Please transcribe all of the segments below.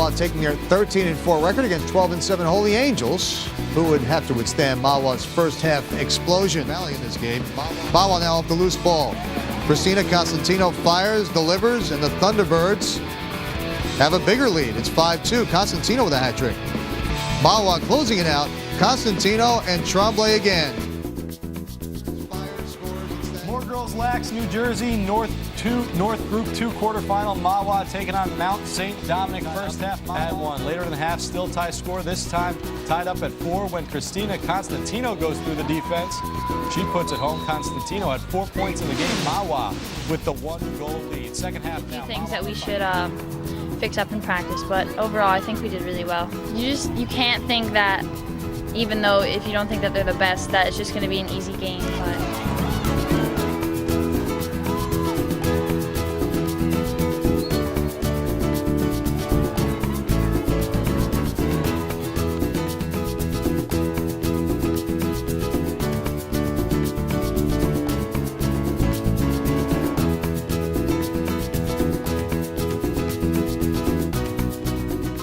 Mahwah taking their 13-4 record against 12-7 Holy Angels, who would have to withstand Mahwah's first-half explosion. Rally in this game. Mahwah now off the loose ball. Christina Costantino fires, delivers, and the Thunderbirds have a bigger lead. It's 5-2. Costantino with a hat trick. Mahwah closing it out. Costantino and Tremblay again. More girls LAX, New Jersey, North Group 2 quarterfinal. Mahwah taking on Mount St. Dominic. First half at 1. Later in the half, still tie score. This time tied up at 4 when Christina Costantino goes through the defense. She puts it home. Costantino had 4 points in the game. Mahwah with the 1-goal lead. Second half now. Things that we should fix up in practice, but overall I think we did really well. You can't think that, even though if you don't think that they're the best, that it's just going to be an easy game. But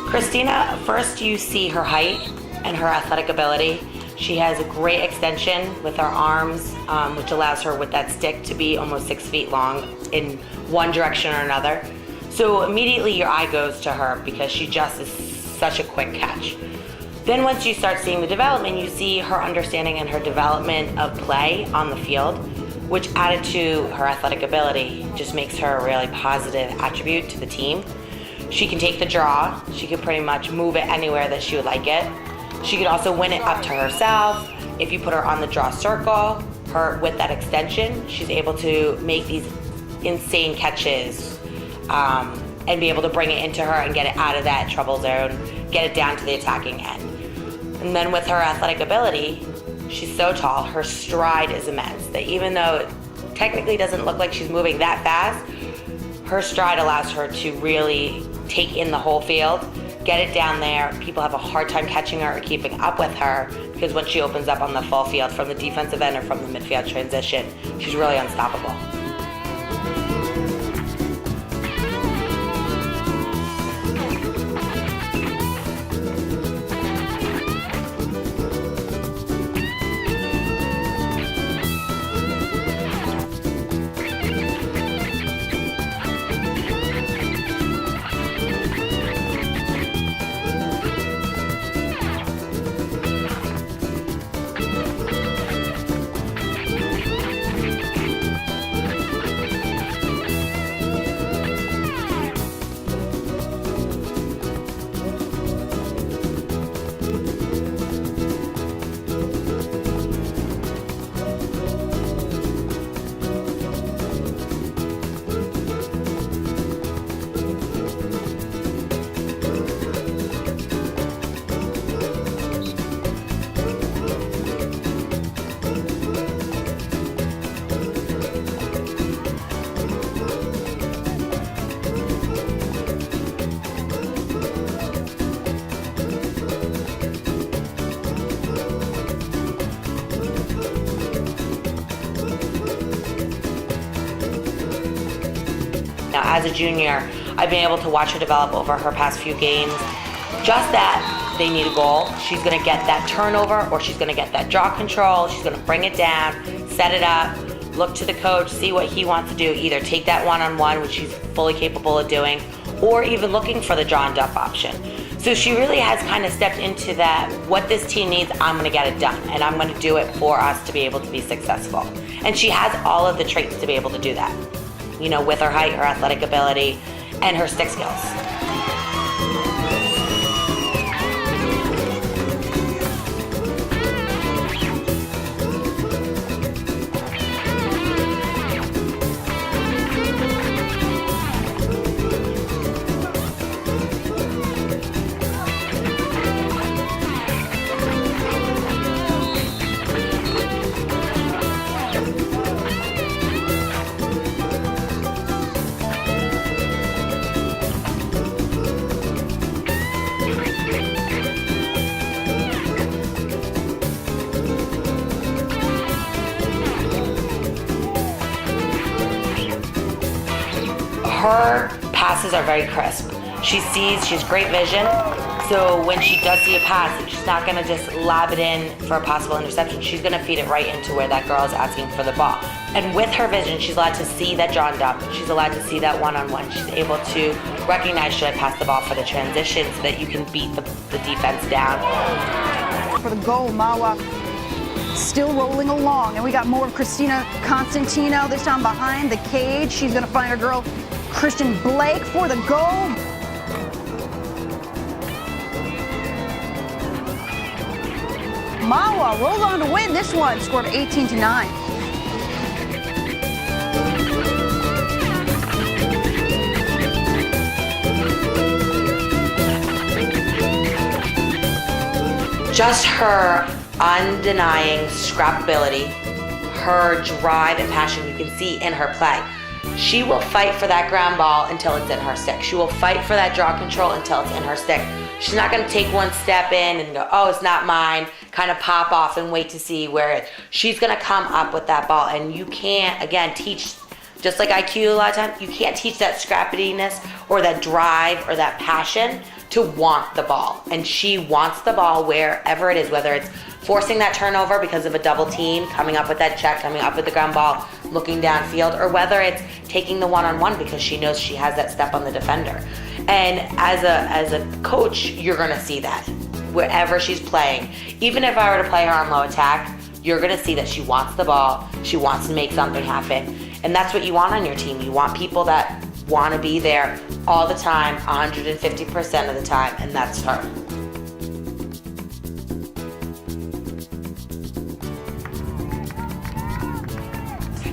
Christina, first you see her height and her athletic ability. She has a great extension with her arms, which allows her with that stick to be almost 6 feet long in one direction or another. So immediately your eye goes to her because she just is such a quick catch. Then once you start seeing the development, you see her understanding and her development of play on the field, which added to her athletic ability just makes her a really positive attribute to the team. She can take the draw. She can pretty much move it anywhere that she would like it. She could also win it up to herself. If you put her on the draw circle, with that extension, she's able to make these insane catches and be able to bring it into her and get it out of that trouble zone, get it down to the attacking end. And then with her athletic ability, she's so tall, her stride is immense, that even though it technically doesn't look like she's moving that fast, her stride allows her to really take in the whole field, get it down there. People have a hard time catching her or keeping up with her because when she opens up on the full field from the defensive end or from the midfield transition, she's really unstoppable. Now, as a junior, I've been able to watch her develop over her past few games. Just that they need a goal. She's gonna get that turnover or she's gonna get that draw control. She's gonna bring it down, set it up, look to the coach, see what he wants to do. Either take that one-on-one, which she's fully capable of doing, or even looking for the draw and duck option. So she really has kind of stepped into that, what this team needs, I'm gonna get it done. And I'm gonna do it for us to be able to be successful. And she has all of the traits to be able to do that. You know, with her height, her athletic ability, and her stick skills. Her passes are very crisp. She has great vision. So when she does see a pass, she's not gonna just lob it in for a possible interception. She's gonna feed it right into where that girl is asking for the ball. And with her vision, she's allowed to see that drawn dump. She's allowed to see that one-on-one. She's able to recognize, should I pass the ball for the transition, so that you can beat the defense down. For the goal, Mahwah still rolling along. And we got more of Christina Costantino, this time behind the cage. She's gonna find her girl, Christian Blake, for the goal. Mahwah rolled on to win this one, scored 18-9. Just her undenying scrapability, her drive and passion you can see in her play. She will fight for that ground ball until it's in her stick. She will fight for that draw control until it's in her stick. She's not gonna take one step in and go, oh, it's not mine, kind of pop off and wait to see where it is. She's gonna come up with that ball, and you can't, again, teach, just like IQ a lot of times, you can't teach that scrappiness or that drive or that passion to want the ball. And she wants the ball wherever it is, whether it's forcing that turnover because of a double team, coming up with that check, coming up with the ground ball, looking downfield, or whether it's taking the one-on-one because she knows she has that step on the defender. And as a coach, you're gonna see that wherever she's playing. Even if I were to play her on low attack, you're gonna see that she wants the ball, she wants to make something happen. And that's what you want on your team. You want people that want to be there all the time, 150% of the time, and that's her.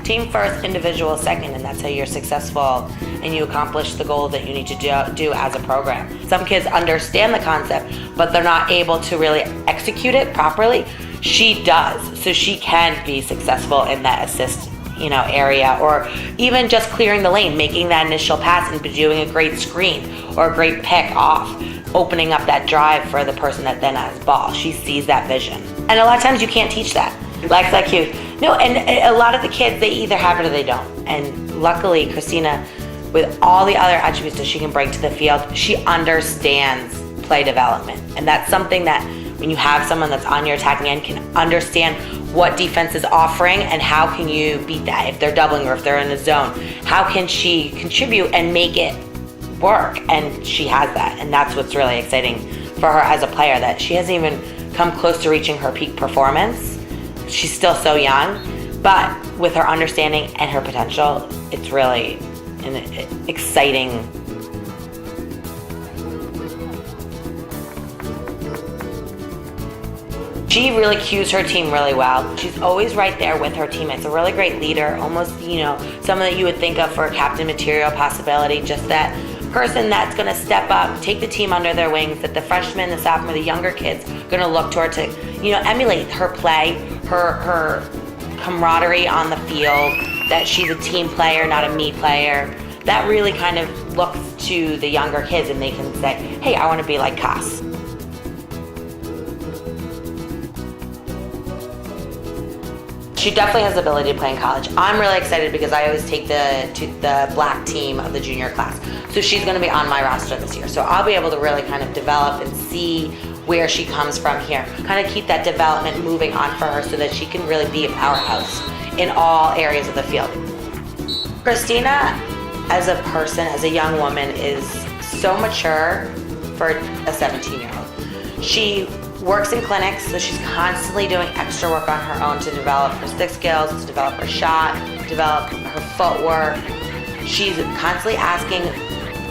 Team first, individual second, and that's how you're successful and you accomplish the goal that you need to do as a program. Some kids understand the concept, but they're not able to really execute it properly. She does, so she can be successful in that assist area, or even just clearing the lane, making that initial pass and doing a great screen or a great pick off, opening up that drive for the person that then has ball. She sees that vision. And a lot of times you can't teach that. LAX IQ. No, and a lot of the kids, they either have it or they don't. And luckily, Christina, with all the other attributes that she can bring to the field, she understands play development. And that's something that when you have someone that's on your attacking end can understand what defense is offering and how can you beat that. If they're doubling or if they're in a zone, how can she contribute and make it work? And she has that, and that's what's really exciting for her as a player, that she hasn't even come close to reaching her peak performance. She's still so young, but with her understanding and her potential, it's really an exciting. She really cues her team really well. She's always right there with her teammates. A really great leader, almost, someone that you would think of for a captain material possibility, just that person that's gonna step up, take the team under their wings, that the freshmen, the sophomore, the younger kids gonna look toward to, emulate her play, her camaraderie on the field, that she's a team player, not a me player. That really kind of looks to the younger kids and they can say, hey, I wanna be like Cost. She definitely has the ability to play in college. I'm really excited because I always take the black team of the junior class. So she's gonna be on my roster this year. So I'll be able to really kind of develop and see where she comes from here. Kind of keep that development moving on for her so that she can really be a powerhouse in all areas of the field. Christina, as a person, as a young woman, is so mature for a 17-year-old. She works in clinics, so she's constantly doing extra work on her own to develop her stick skills, to develop her shot, develop her footwork. She's constantly asking,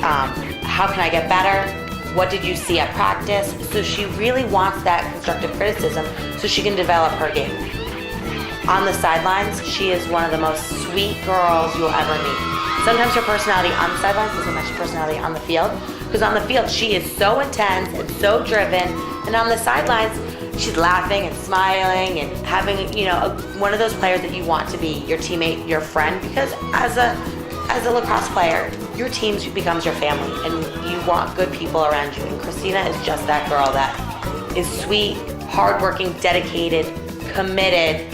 how can I get better? What did you see at practice? So she really wants that constructive criticism so she can develop her game. On the sidelines, she is one of the most sweet girls you'll ever meet. Sometimes her personality on the sidelines doesn't match her personality on the field, because on the field she is so intense and so driven, and on the sidelines she's laughing and smiling and having, one of those players that you want to be your teammate, your friend, because as a lacrosse player, your team becomes your family and you want good people around you. And Christina is just that girl that is sweet, hardworking, dedicated, committed.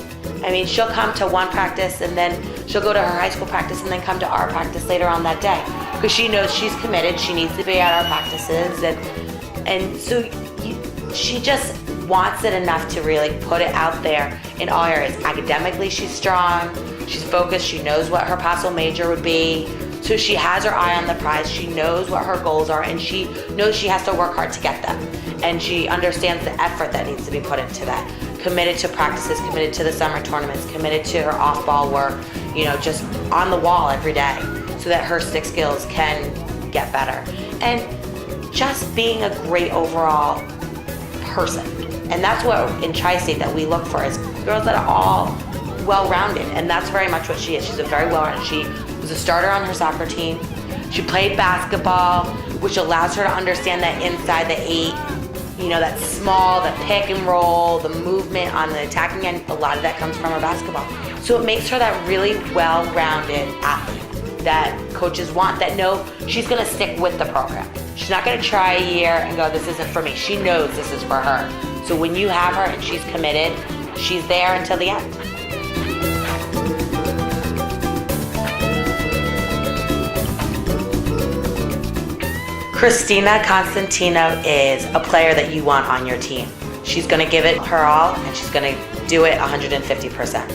I mean, she'll come to one practice and then she'll go to her high school practice and then come to our practice later on that day. because she knows she's committed. She needs to be at our practices, and so she just wants it enough to really put it out there in all areas. Academically, she's strong, she's focused, she knows what her possible major would be, so she has her eye on the prize, she knows what her goals are, and she knows she has to work hard to get them, and she understands the effort that needs to be put into that. Committed to practices, committed to the summer tournaments, committed to her off-ball work, just on the wall every day, so that her stick skills can get better. And just being a great overall person. And that's what in Tri-State that we look for, is girls that are all well-rounded, and that's very much what she is. She's a very well-rounded. She was a starter on her soccer team. She played basketball, which allows her to understand that inside the 8, that small, the pick and roll, the movement on the attacking end, a lot of that comes from her basketball. So it makes her that really well-rounded athlete that coaches want, that know she's gonna stick with the program. She's not gonna try a year and go, this isn't for me. She knows this is for her. So when you have her and she's committed, she's there until the end. Christina Costantino is a player that you want on your team. She's gonna give it her all, and she's gonna do it 150%.